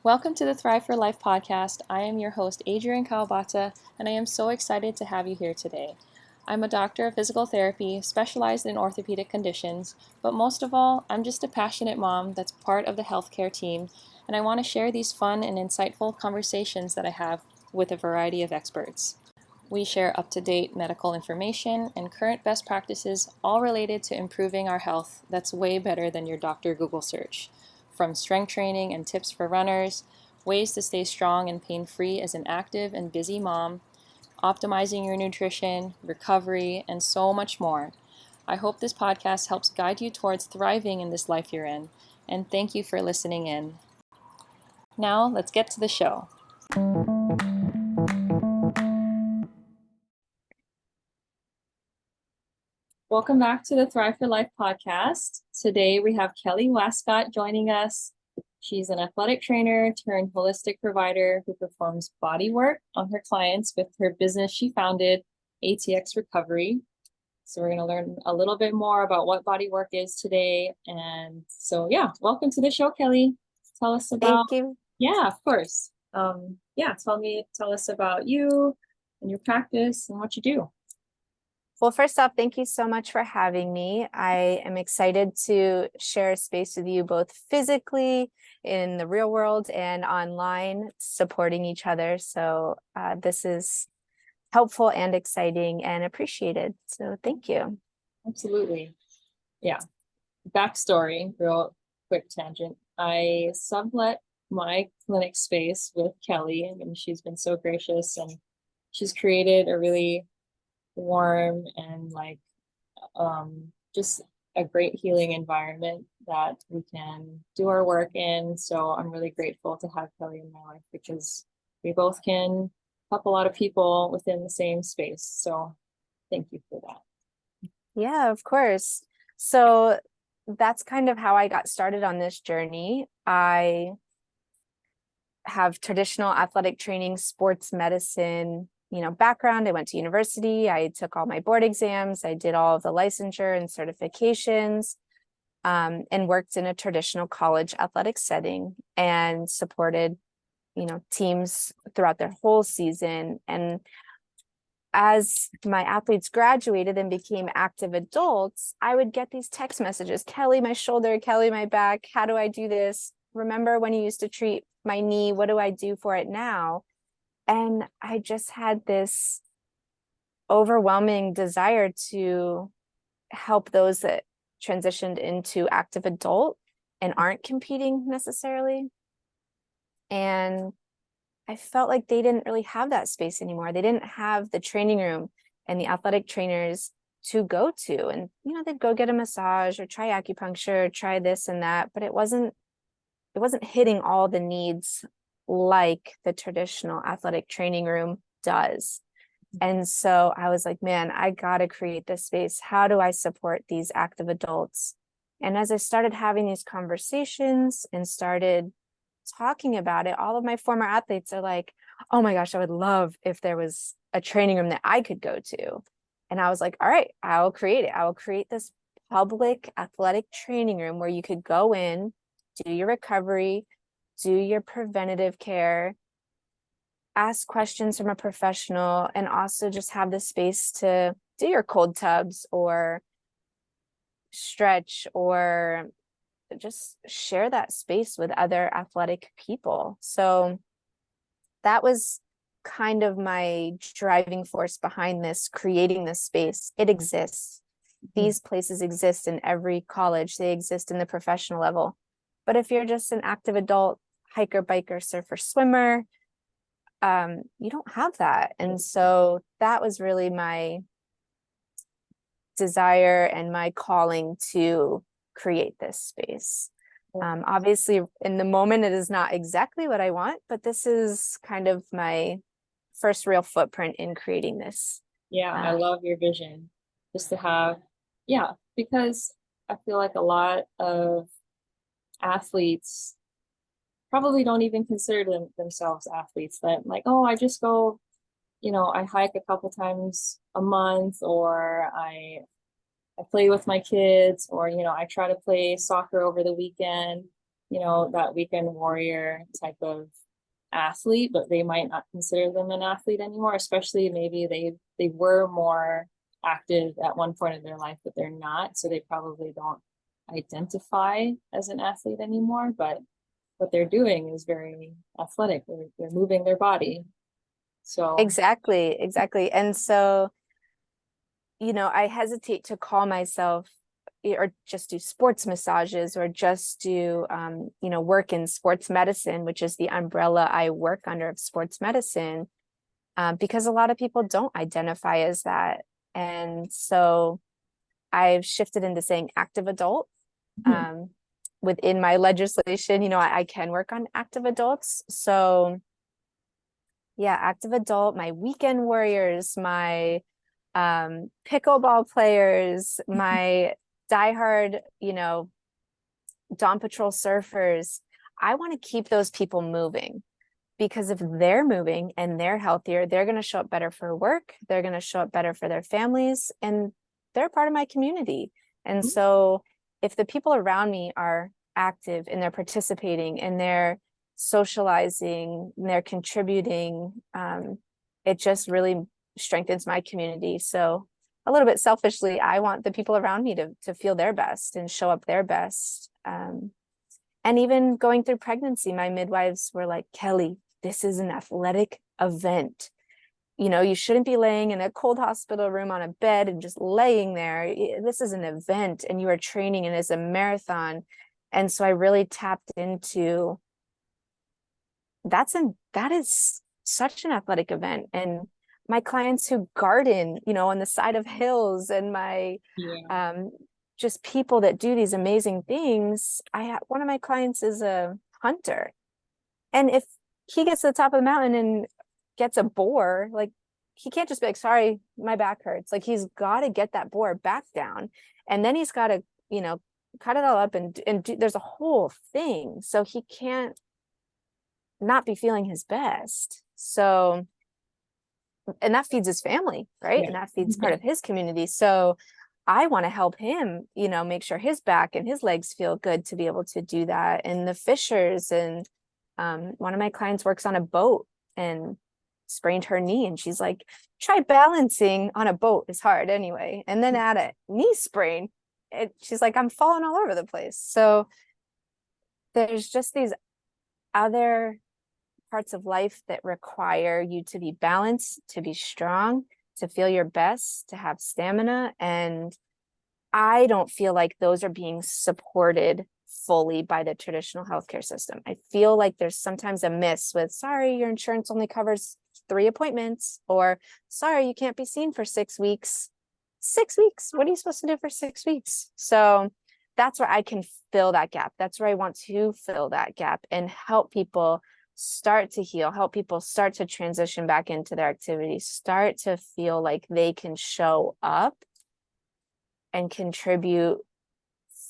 Welcome to the Thrive for Life podcast. I am your host, Adrienne Kawabata, and I am so excited to have you here today. I'm a doctor of physical therapy, specialized in orthopedic conditions, but most of all, I'm just a passionate mom that's part of the healthcare team, and I want to share these fun and insightful conversations that I have with a variety of experts. We share up-to-date medical information and current best practices, all related to improving our health that's way better than your doctor Google search. From strength training and tips for runners, ways to stay strong and pain-free as an active and busy mom, optimizing your nutrition, recovery, and so much more. I hope this podcast helps guide you towards thriving in this life you're in, and thank you for listening in. Now, let's get to the show. Welcome back to the Thrive for Life podcast. Today we have Kelly Wescott joining us. She's an athletic trainer turned holistic provider who performs bodywork on her clients with her business she founded, ATX Recovery. So we're going to learn a little bit more about what bodywork is today. And so, welcome to the show, Kelly. Tell us about. Thank you. Yeah, of course. Tell us about you and your practice and what you do. Well, first off, thank you so much for having me. I am excited to share a space with you both physically in the real world and online, supporting each other. So this is helpful and exciting and appreciated. So thank you. Absolutely. Yeah. Backstory, real quick tangent. I sublet my clinic space with Kelly, and she's been so gracious, and she's created a really warm and just a great healing environment that we can do our work in. So I'm really grateful to have Kelly in my life because we both can help a lot of people within the same space. So thank you for that. Yeah, of course. So that's kind of how I got started on this journey. I have traditional athletic training, sports medicine, background. I went to university. I took all my board exams. I did all of the licensure and certifications, and worked in a traditional college athletic setting and supported, teams throughout their whole season. And as my athletes graduated and became active adults, I would get these text messages, Kelly, my shoulder, Kelly, my back. How do I do this? Remember when you used to treat my knee? What do I do for it now? And I just had this overwhelming desire to help those that transitioned into active adult and aren't competing necessarily. And I felt like they didn't really have that space anymore. They didn't have the training room and the athletic trainers to go to. And, they'd go get a massage or try acupuncture, try this and that, but it wasn't hitting all the needs like the traditional athletic training room does. And so I was like, man, I got to create this space. How do I support these active adults? And as I started having these conversations and started talking about it, all of my former athletes are like, oh my gosh, I would love if there was a training room that I could go to. And I was like, all right, I will create it. I will create this public athletic training room where you could go in, do your recovery, do your preventative care, ask questions from a professional, and also just have the space to do your cold tubs or stretch or just share that space with other athletic people. So that was kind of my driving force behind this, creating this space. It exists. These places exist in every college. They exist in the professional level. But if you're just an active adult, hiker, biker, surfer, swimmer, you don't have that. And so that was really my desire and my calling to create this space. Obviously, in the moment, it is not exactly what I want, but this is kind of my first real footprint in creating this. Yeah, I love your vision. Just to have, because I feel like a lot of athletes probably don't even consider themselves athletes. That like, oh, I just go, I hike a couple times a month, or I play with my kids, or I try to play soccer over the weekend. that weekend warrior type of athlete, but they might not consider them an athlete anymore, especially maybe they were more active at one point in their life, but they're not. So they probably don't identify as an athlete anymore, but what they're doing is very athletic. They're moving their body. So Exactly. And so, I hesitate to call myself or just do sports massages or just do, work in sports medicine, which is the umbrella I work under of sports medicine, because a lot of people don't identify as that. And so I've shifted into saying active adult. Um, Within my legislation, I can work on active adults. So yeah, active adult, my weekend warriors, my pickleball players, my diehard, Dawn Patrol surfers. I want to keep those people moving, because if they're moving and they're healthier, they're going to show up better for work. They're going to show up better for their families, and they're part of my community. And so if the people around me are active and they're participating and they're socializing and they're contributing, it just really strengthens my community. So a little bit selfishly, I want the people around me to feel their best and show up their best. And even going through pregnancy, my midwives were like, Kelly, this is an athletic event. You shouldn't be laying in a cold hospital room on a bed and just laying there. This is an event and you are training, and it's a marathon. And so I really tapped into that is such an athletic event. And my clients who garden, on the side of hills, and my just people that do these amazing things. One of my clients is a hunter, and if he gets to the top of the mountain and gets a boar, like, he can't just be like, sorry, my back hurts. Like, he's got to get that boar back down, and then he's got to, cut it all up and do, there's a whole thing. So he can't not be feeling his best. So, and that feeds his family, right? And that feeds part of his community. So I want to help him, make sure his back and his legs feel good to be able to do that. And the fishers, and one of my clients works on a boat and sprained her knee, and she's like, try balancing on a boat is hard anyway, and then add a knee sprain, she's like, I'm falling all over the place. So there's just these other parts of life that require you to be balanced, to be strong, to feel your best, to have stamina. And I don't feel like those are being supported fully by the traditional healthcare system. I feel like there's sometimes a miss with, sorry, your insurance only covers 3 appointments, or sorry, you can't be seen for 6 weeks. 6 weeks? What are you supposed to do for 6 weeks? So that's where I can fill that gap. That's where I want to fill that gap and help people start to heal, help people start to transition back into their activities, start to feel like they can show up and contribute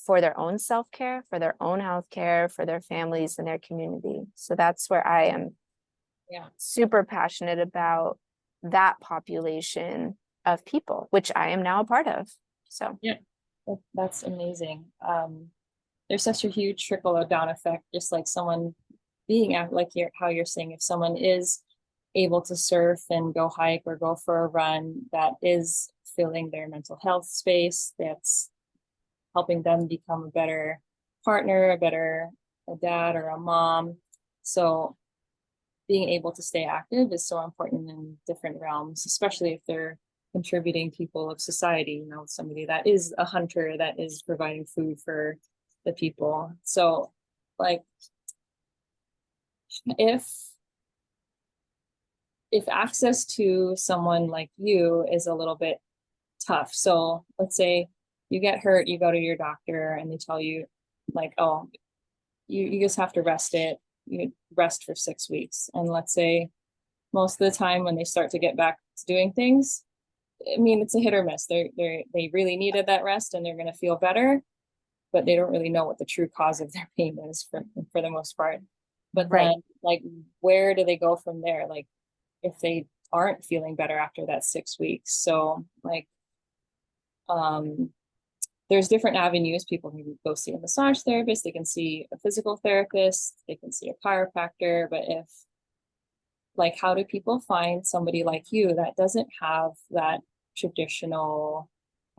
for their own self-care, for their own healthcare, for their families and their community. So that's where I am super passionate about, that population of people, which I am now a part of. So that's amazing. There's such a huge trickle down effect, just like someone being out, like how you're saying, if someone is able to surf and go hike or go for a run, that is filling their mental health space, that's helping them become a better partner, a dad or a mom. So being able to stay active is so important in different realms, especially if they're contributing people of society, somebody that is a hunter, that is providing food for the people. So like, if access to someone like you is a little bit tough, so let's say you get hurt, you go to your doctor and they tell you like, oh, you just have to rest it, you rest for 6 weeks. And let's say most of the time when they start to get back to doing things, I mean, it's a hit or miss. They really needed that rest and they're going to feel better, but they don't really know what the true cause of their pain is for the most part. But then, like, where do they go from there? Like, if they aren't feeling better after that 6 weeks. So like, there's different avenues. People can go see a massage therapist, they can see a physical therapist, they can see a chiropractor. But if, like, how do people find somebody like you that doesn't have that traditional,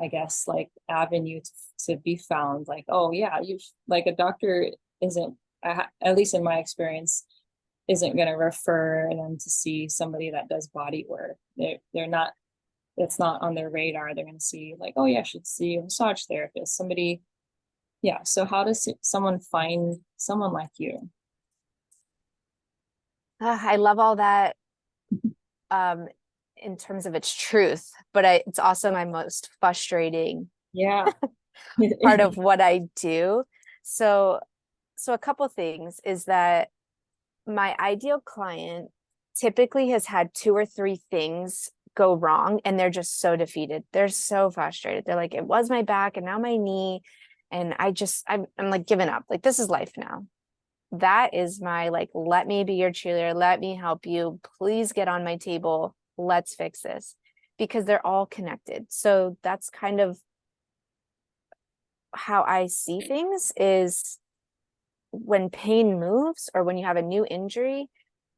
I guess, like avenue to be found? Like, oh yeah, you like a doctor isn't, at least in my experience, isn't going to refer them to see somebody that does body work. They're not, it's not on their radar. They're going to see like, oh yeah, I should see a massage therapist, somebody. Yeah. So how does someone find someone like you? I love all that um, in terms of its truth, but it's also my most frustrating Yeah. part of what I do. So, so a couple things is that my ideal client typically has had two or three things go wrong and they're just so defeated. They're so frustrated. They're like, it was my back and now my knee. And I'm like giving up. Like, this is life now. That is my like, let me be your cheerleader. Let me help you. Please get on my table. Let's fix this, because they're all connected. So that's kind of how I see things, is when pain moves or when you have a new injury,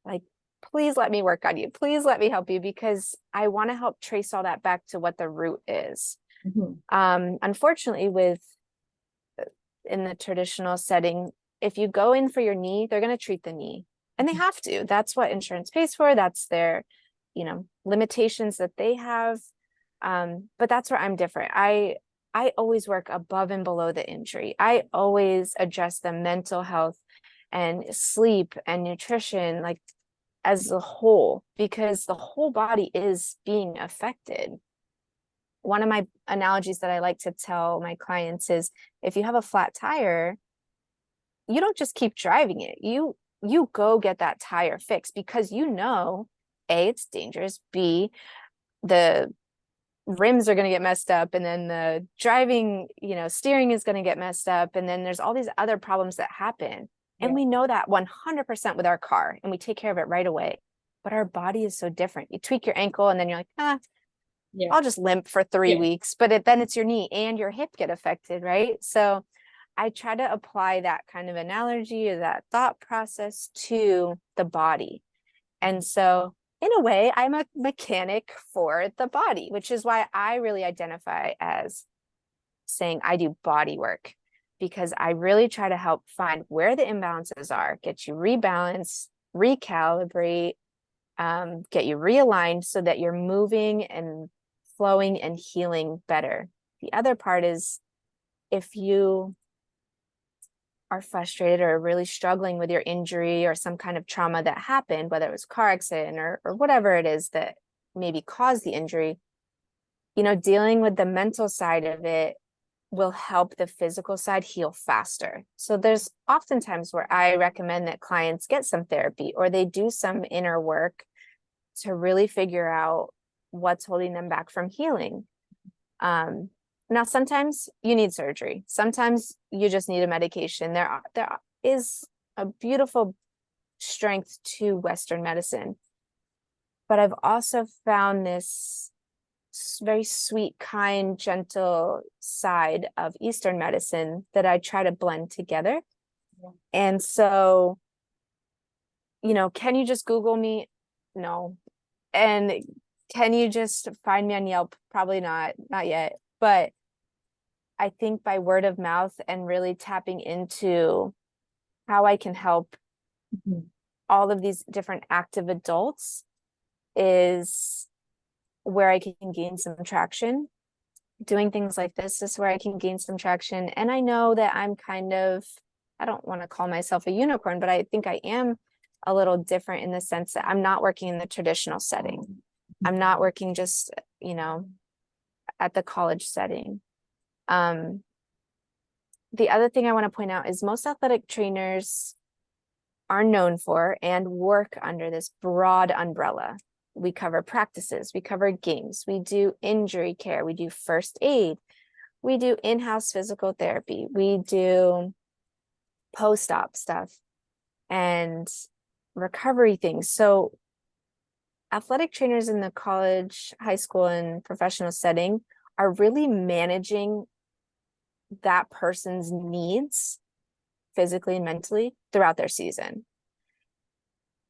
like, please let me work on you. Please let me help you, because I want to help trace all that back to what the root is. Unfortunately, in the traditional setting, if you go in for your knee, they're going to treat the knee, and they have to. That's what insurance pays for. That's their, limitations that they have. But that's where I'm different. I always work above and below the injury. I always address the mental health and sleep and nutrition, like as a whole, because the whole body is being affected. One of my analogies that I like to tell my clients is, if you have a flat tire, you don't just keep driving it. You go get that tire fixed, because A, it's dangerous. B, the rims are going to get messed up, and then the driving, steering is going to get messed up, and then there's all these other problems that happen. And we know that 100% with our car, and we take care of it right away. But our body is so different. You tweak your ankle and then you're like, I'll just limp for 3 weeks, but then it's your knee and your hip get affected, right? So I try to apply that kind of analogy or that thought process to the body. And so in a way, I'm a mechanic for the body, which is why I really identify as saying I do body work, because I really try to help find where the imbalances are, get you rebalanced, recalibrate, get you realigned so that you're moving and flowing and healing better. The other part is, if you are frustrated or really struggling with your injury or some kind of trauma that happened, whether it was a car accident or whatever it is that maybe caused the injury, dealing with the mental side of it will help the physical side heal faster. So there's oftentimes where I recommend that clients get some therapy or they do some inner work to really figure out what's holding them back from healing. Now, sometimes you need surgery. Sometimes you just need a medication. There is a beautiful strength to Western medicine. But I've also found this very sweet, kind, gentle side of Eastern medicine that I try to blend together. And so, can you just Google me? No. And can you just find me on Yelp? Probably not yet. But I think by word of mouth and really tapping into how I can help all of these different active adults is where I can gain some traction. Doing things like this is where I can gain some traction. And I know that I'm I don't want to call myself a unicorn, but I think I am a little different in the sense that I'm not working in the traditional setting. I'm not working just, at the college setting. The other thing I want to point out is most athletic trainers are known for and work under this broad umbrella. We cover practices, we cover games, we do injury care, we do first aid, we do in-house physical therapy, we do post-op stuff and recovery things. So athletic trainers in the college, high school, and professional setting are really managing that person's needs physically and mentally throughout their season.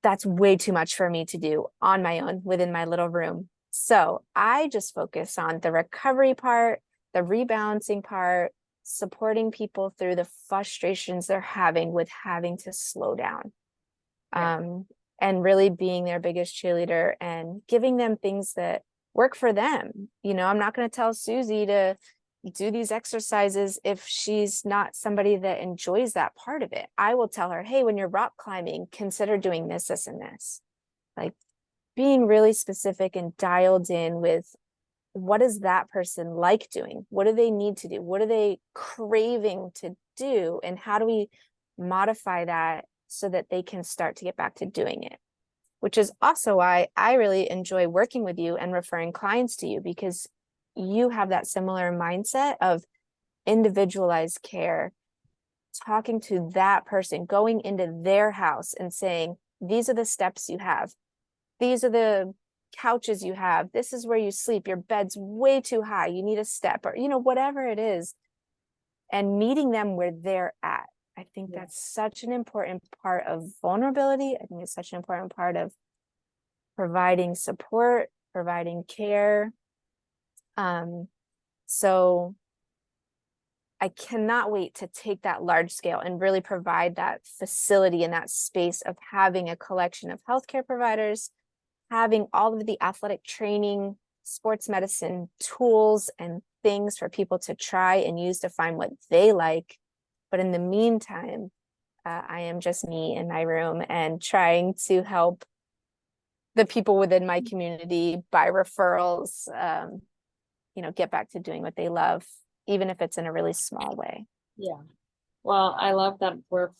That's way too much for me to do on my own within my little room. So I just focus on the recovery part, the rebalancing part, supporting people through the frustrations they're having with having to slow down. Yeah. And really being their biggest cheerleader and giving them things that work for them. You know, I'm not going to tell Susie to do these exercises if she's not somebody that enjoys that part of it. I will tell her, hey, when you're rock climbing, consider doing this, this, and this. Like being really specific and dialed in with what is that person like doing? What do they need to do? What are they craving to do? And how do we modify that so that they can start to get back to doing it? Which is also why I really enjoy working with you and referring clients to you, because you have that similar mindset of individualized care, talking to that person, going into their house and saying, these are the steps you have. These are the couches you have. This is where you sleep. Your bed's way too high. You need a step, or, you know, whatever it is, and meeting them where they're at. I think that's such an important part of vulnerability. I think it's such an important part of providing support, providing care. So I cannot wait to take that large scale and really provide that facility and that space of having a collection of healthcare providers, having all of the athletic training, sports medicine tools and things for people to try and use to find what they like. But in the meantime, I am just me in my room and trying to help the people within my community by referrals, get back to doing what they love, even if it's in a really small way. Yeah. Well, I love that we're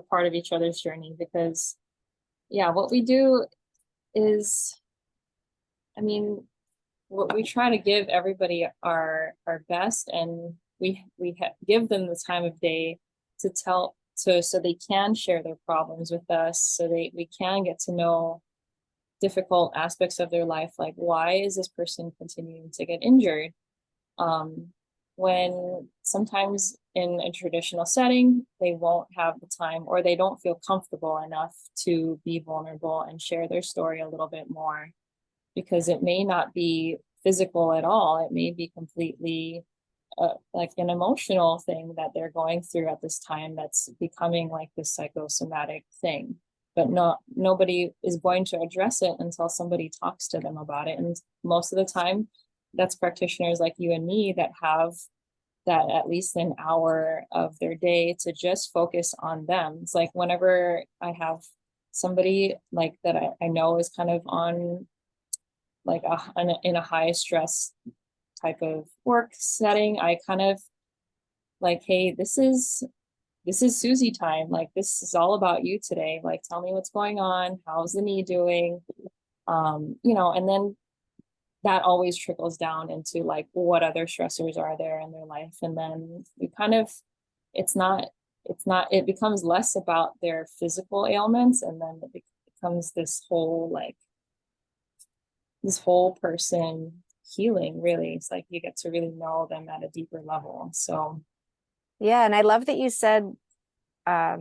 part of each other's journey, because what we do is, I mean, what we try to give everybody our best, and we give them the time of day to so they can share their problems with us, so we can get to know difficult aspects of their life, like why is this person continuing to get injured, when sometimes in a traditional setting they won't have the time, or they don't feel comfortable enough to be vulnerable and share their story a little bit more, because it may not be physical at all. It may be completely like an emotional thing that they're going through at this time, that's becoming like this psychosomatic thing. But nobody is going to address it until somebody talks to them about it. And most of the time, that's practitioners like you and me that have that at least an hour of their day to just focus on them. It's like whenever I have somebody like that I know is kind of on like in a high stress type of work setting, I kind of like, hey, this is Susie time. Like, this is all about you today. Like, tell me what's going on. How's the knee doing? And then that always trickles down into like, what other stressors are there in their life? And then we kind of, it becomes less about their physical ailments. And then it becomes this whole person healing, really. It's like you get to really know them at a deeper level. So yeah, and I love that you said that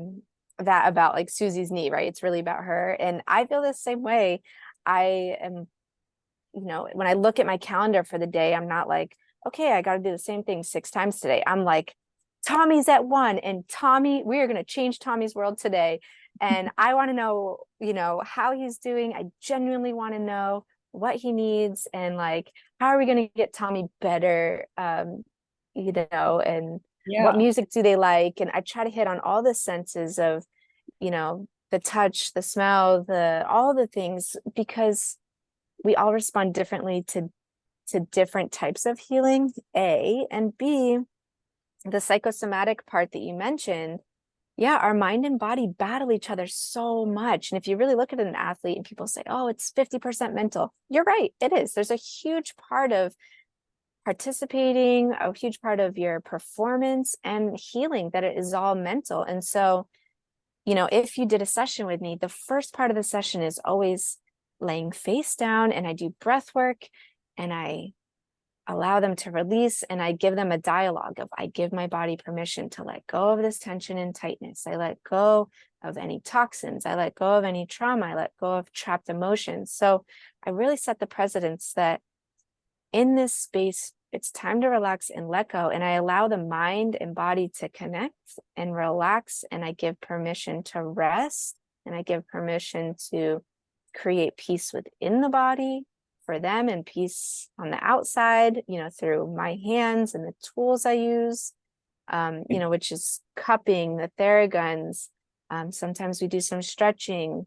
about like Susie's knee, right? It's really about her. And I feel the same way. I am, when I look at my calendar for the day, I'm not like, okay, I got to do the same thing 6 times today. I'm like, Tommy's at 1, and we are going to change Tommy's world today. And I want to know, how he's doing. I genuinely want to know what he needs, and like, how are we going to get Tommy better? And what music do they like? And I try to hit on all the senses of, the touch, the smell, all the things, because we all respond differently to different types of healing, A, and B, the psychosomatic part that you mentioned. Yeah, our mind and body battle each other so much. And if you really look at an athlete and people say, oh, it's 50% mental, you're right, it is. There's a huge part of participating, a huge part of your performance and healing that it is all mental. And so, if you did a session with me, the first part of the session is always laying face down, and I do breath work, and I allow them to release, and I give them a dialogue of, I give my body permission to let go of this tension and tightness. I let go of any toxins. I let go of any trauma. I let go of trapped emotions. So I really set the precedence that in this space, it's time to relax and let go. And I allow the mind and body to connect and relax. And I give permission to rest. And I give permission to create peace within the body for them and peace on the outside, through my hands and the tools I use, which is cupping, the Theraguns. Sometimes we do some stretching.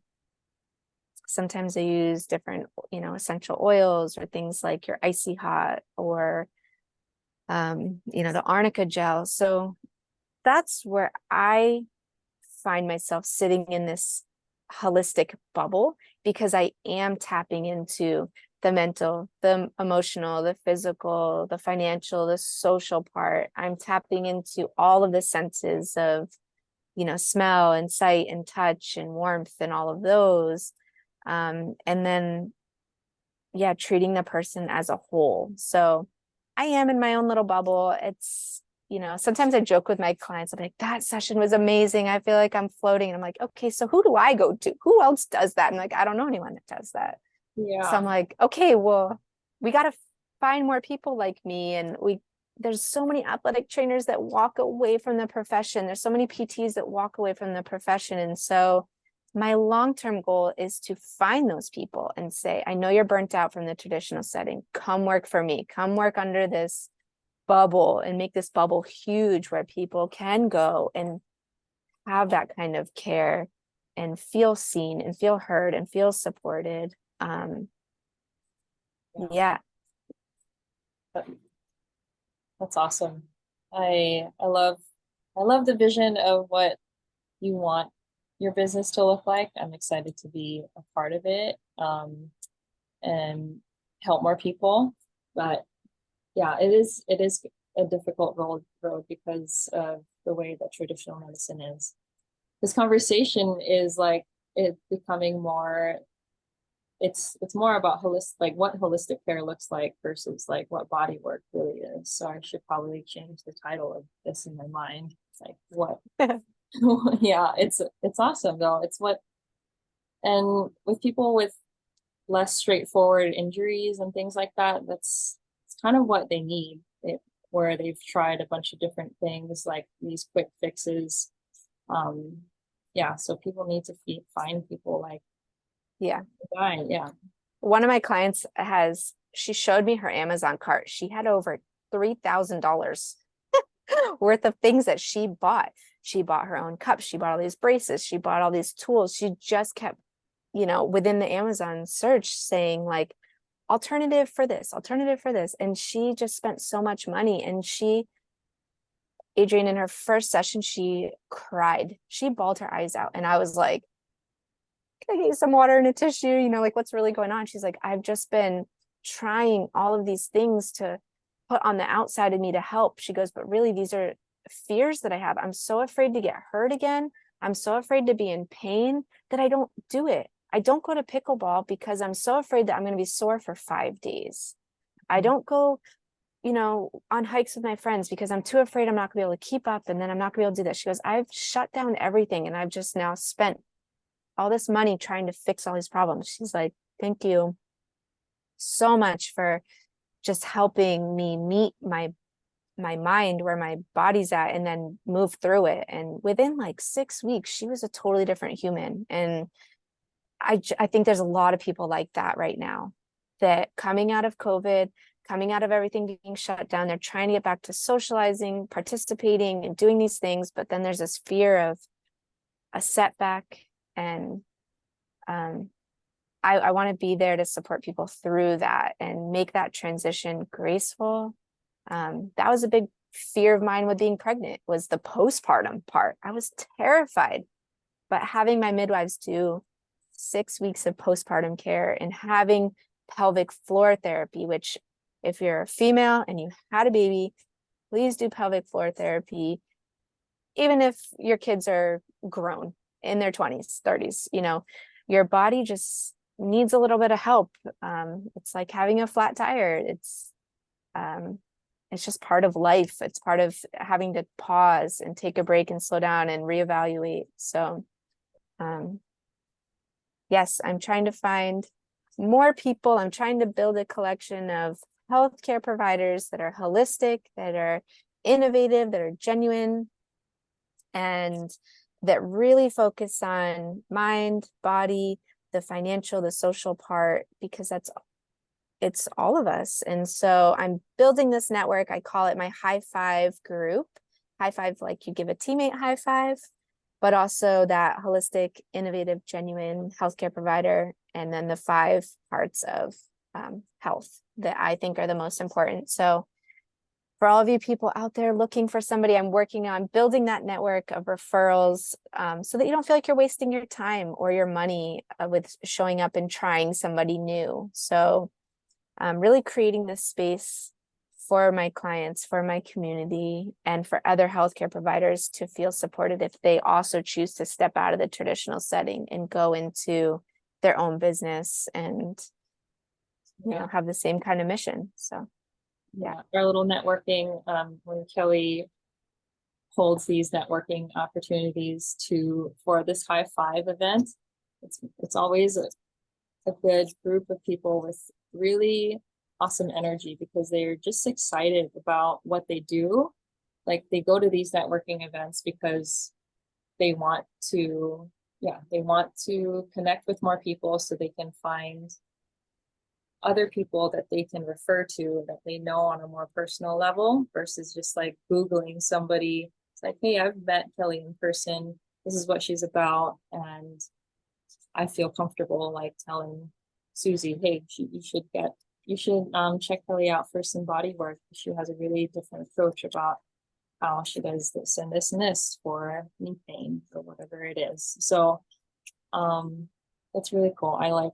Sometimes I use different, essential oils or things like your icy hot or, the arnica gel. So that's where I find myself sitting in this holistic bubble, because I am tapping into the mental, the emotional, the physical, the financial, the social part. I'm tapping into all of the senses of, smell and sight and touch and warmth and all of those. And then, treating the person as a whole. So I am in my own little bubble. It's, sometimes I joke with my clients. I'm like, that session was amazing. I feel like I'm floating. And I'm like, okay, so who do I go to? Who else does that? And like, I don't know anyone that does that. Yeah. So I'm like, okay, well, we got to find more people like me. And there's so many athletic trainers that walk away from the profession. There's so many PTs that walk away from the profession. And so my long-term goal is to find those people and say, I know you're burnt out from the traditional setting. Come work for me. Come work under this bubble and make this bubble huge, where people can go and have that kind of care and feel seen and feel heard and feel supported. Yeah. That's awesome. I love the vision of what you want your business to look like. I'm excited to be a part of it, and help more people. But yeah, it is a difficult road because of the way that traditional medicine is. This conversation is like it becoming more, it's more about holistic, like what holistic care looks like versus like what body work really is. So I should probably change the title of this in my mind. It's like what yeah, it's awesome though. It's what, and with people with less straightforward injuries and things like that, it's kind of what they need. Where they've tried a bunch of different things, like these quick fixes. So people need to find people like one of my clients she showed me her Amazon cart. She had over $3,000 worth of things that she bought. She bought her own cups. She bought all these braces. She bought all these tools. She just kept, within the Amazon search saying like, alternative for this. And she just spent so much money. And Adrienne, in her first session, she cried. She bawled her eyes out. And I was like, can I get you some water and a tissue? Like, what's really going on? She's like, I've just been trying all of these things to put on the outside of me to help. She goes, but really, these are fears that I have. I'm so afraid to get hurt again. I'm so afraid to be in pain that I don't do it. I don't go to pickleball because I'm so afraid that I'm going to be sore for 5 days. I don't go, on hikes with my friends because I'm too afraid I'm not going to be able to keep up, and then I'm not going to be able to do that. She goes, I've shut down everything, and I've just now spent all this money trying to fix all these problems. She's like, thank you so much for just helping me meet my mind where my body's at and then move through it. And within like 6 weeks, she was a totally different human. And I think there's a lot of people like that right now, that coming out of COVID, coming out of everything being shut down, they're trying to get back to socializing, participating, and doing these things. But then there's this fear of a setback. And I want to be there to support people through that and make that transition graceful. That was a big fear of mine with being pregnant, was the postpartum part. I was terrified, but having my midwives do 6 weeks of postpartum care and having pelvic floor therapy, which if you're a female and you had a baby, please do pelvic floor therapy. Even if your kids are grown in their 20s, 30s, your body just needs a little bit of help. It's like having a flat tire. it's just part of life. It's part of having to pause and take a break and slow down and reevaluate. So yes, I'm trying to find more people. I'm trying to build a collection of healthcare providers that are holistic, that are innovative, that are genuine, and that really focus on mind, body, the financial, the social part, because it's all of us. And so I'm building this network. I call it my high five group. High five, like you give a teammate high five, but also that holistic, innovative, genuine healthcare provider. And then the 5 parts of health that I think are the most important. So for all of you people out there looking for somebody, I'm working on building that network of referrals so that you don't feel like you're wasting your time or your money with showing up and trying somebody new. So really creating this space for my clients, for my community, and for other healthcare providers to feel supported if they also choose to step out of the traditional setting and go into their own business and have the same kind of mission. So our little networking, when Kelly holds these networking opportunities for this high five event, it's always a good group of people with really awesome energy because they're just excited about what they do. Like they go to these networking events because they want to connect with more people so they can find other people that they can refer to that they know on a more personal level versus just like Googling somebody. It's like, hey, I've met Kelly in person. This is what she's about. And I feel comfortable like telling Susie, hey, you should check Kelly out for some body work. She has a really different approach about how she does this and this and this for knee pain or whatever it is. So that's really cool. I like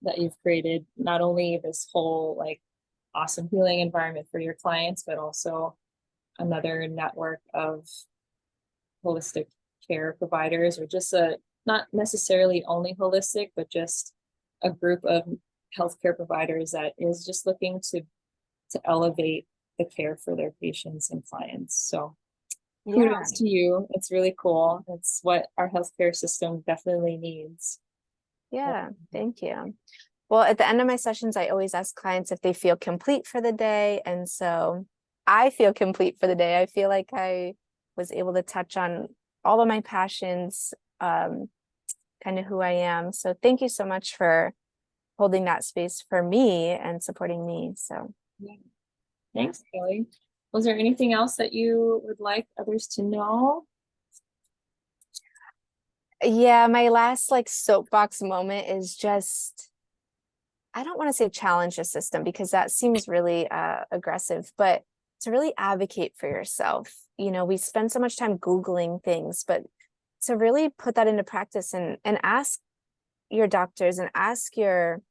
that you've created not only this whole like awesome healing environment for your clients, but also another network of holistic care providers, or just not necessarily only holistic, but just a group of healthcare providers that is just looking to elevate the care for their patients and clients. So kudos to you. It's really cool. It's what our healthcare system definitely needs. Yeah, thank you. Well, at the end of my sessions, I always ask clients if they feel complete for the day. And so I feel complete for the day. I feel like I was able to touch on all of my passions, kind of who I am. So thank you so much for holding that space for me and supporting me. So thanks, Kelly. Was there anything else that you would like others to know? Yeah, my last like soapbox moment is just, I don't want to say challenge the system because that seems really aggressive, but to really advocate for yourself. We spend so much time Googling things, but to really put that into practice and ask your doctors and ask your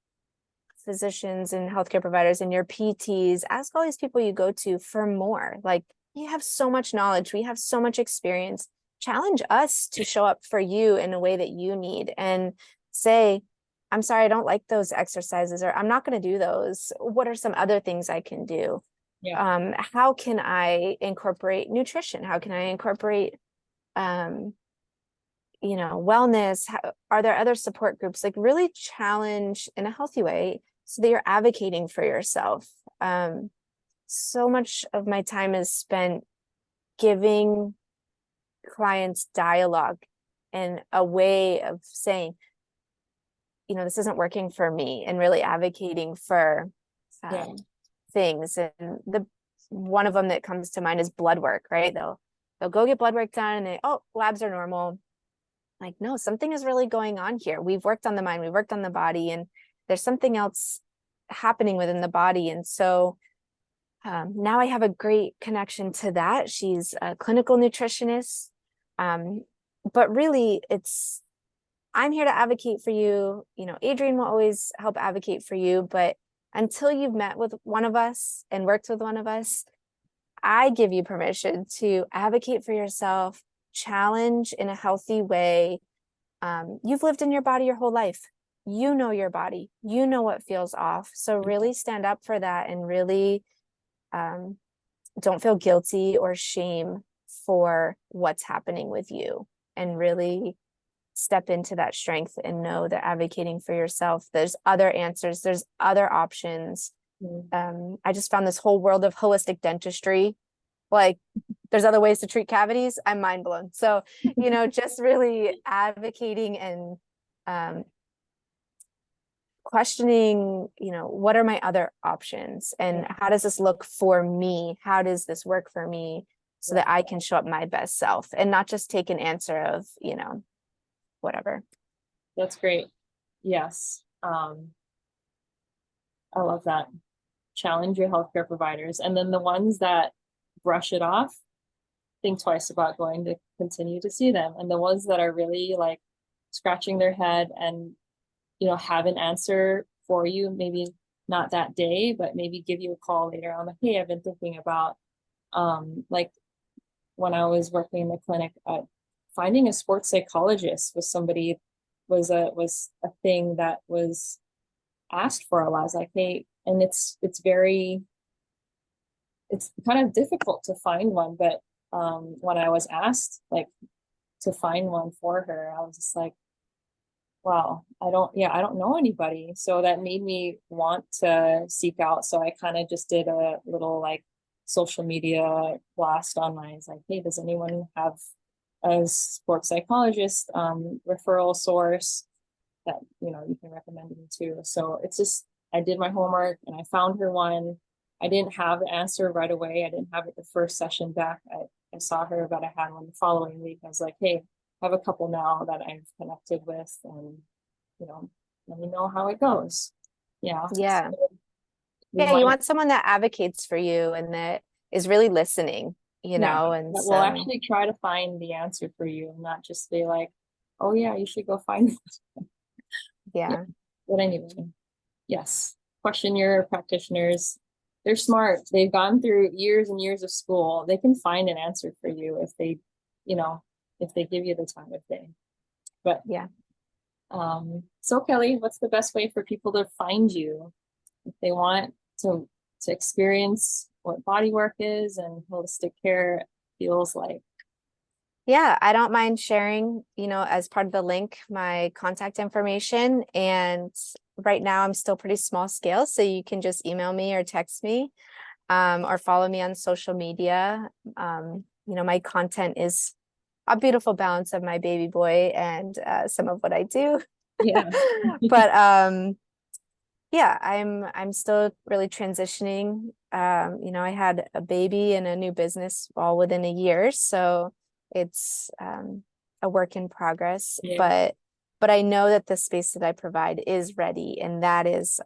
physicians and healthcare providers and your PTs, ask all these people you go to for more. Like, you have so much knowledge, we have so much experience. Challenge us to show up for you in a way that you need and say, I'm sorry, I don't like those exercises, or I'm not going to do those. What are some other things I can do? Yeah. How can I incorporate nutrition? How can I incorporate, wellness? Are there other support groups? Like, really challenge in a healthy way so that you're advocating for yourself. So much of my time is spent giving clients dialogue and a way of saying, this isn't working for me, and really advocating for things. And one of them that comes to mind is blood work, right? They'll go get blood work done and labs are normal. Like, no, something is really going on here. We've worked on the mind, we've worked on the body, and there's something else happening within the body. And so now I have a great connection to that. She's a clinical nutritionist. But really, I'm here to advocate for you. Adrienne will always help advocate for you, but until you've met with one of us and worked with one of us, I give you permission to advocate for yourself, challenge in a healthy way. You've lived in your body your whole life. you know your body, you know what feels off. So really stand up for that, and really don't feel guilty or shame for what's happening with you, and really step into that strength and know that advocating for yourself, there's other answers, there's other options. I just found this whole world of holistic dentistry, like there's other ways to treat cavities. I'm mind blown. So, just really advocating and questioning, what are my other options, and how does this look for me? How does this work for me, so that I can show up my best self and not just take an answer of, whatever. That's great. Yes. I love that. Challenge your healthcare providers. And then the ones that brush it off, think twice about going to continue to see them. And the ones that are really like scratching their head and, have an answer for you, maybe not that day, but maybe give you a call later on, like, hey, I've been thinking about, like when I was working in the clinic, finding a sports psychologist was a thing that was asked for a lot. I was like, hey, and it's kind of difficult to find one, but when I was asked like to find one for her, I was just like, wow, I don't know anybody. So that made me want to seek out. So I kind of just did a little like social media blast online. It's like, hey, does anyone have a sports psychologist referral source that you can recommend me to? So it's just, I did my homework and I found her one. I didn't have the answer right away. I didn't have it the first session back. I saw her, but I had one the following week. I was like, hey, I have a couple now that I've connected with, and let me know how it goes. Yeah. Yeah. So You want someone that advocates for you and that is really listening, and that will actually try to find the answer for you, and not just be like, oh yeah, you should go find it. Yeah. But anyway, yes, question your practitioners. They're smart. They've gone through years and years of school. They can find an answer for you if they give you the time of day. But yeah. So Kelly, what's the best way for people to find you if they want to experience what bodywork is and holistic care feels like? Yeah, I don't mind sharing, as part of the link, my contact information. And right now I'm still pretty small scale, so you can just email me or text me, or follow me on social media. My content is a beautiful balance of my baby boy and some of what I do. Yeah. But yeah, I'm still really transitioning. I had a baby and a new business all within a year, so it's a work in progress. Yeah. But I know that the space that I provide is ready, and that is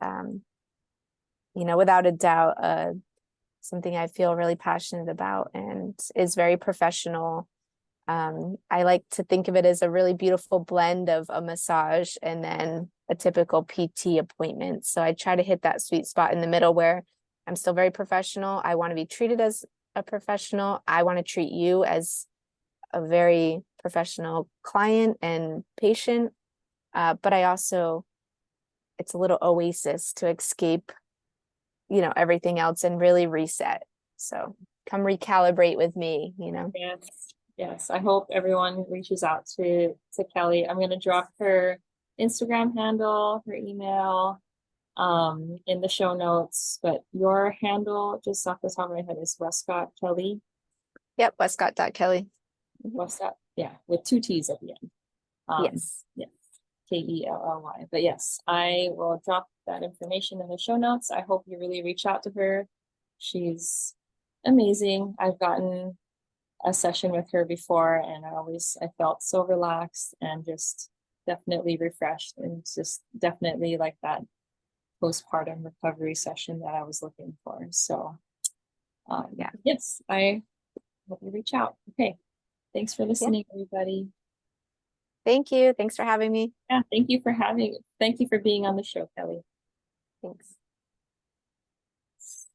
without a doubt something I feel really passionate about and is very professional. I like to think of it as a really beautiful blend of a massage and then a typical PT appointment. So I try to hit that sweet spot in the middle where I'm still very professional. I want to be treated as a professional. I want to treat you as a very professional client and patient. But I also, it's a little oasis to escape, everything else and really reset. So come recalibrate with me, Yes, I hope everyone reaches out to Kelly. I'm going to drop her Instagram handle, her email, in the show notes, but your handle, just off the top of my head, is Wescott Kelly. Yep, Wescott.Kelly. Wescott, yeah, with 2 T's at the end. Yes. Yes, Kelly. But yes, I will drop that information in the show notes. I hope you really reach out to her. She's amazing. I've gotten a session with her before, and I felt so relaxed and just definitely refreshed, and just definitely like that postpartum recovery session that I was looking for. So yeah, yes, I hope you reach out. Okay, thanks for listening, everybody. Thank you. Thanks for having me. Yeah, thank you for being on the show, Kelly. Thanks.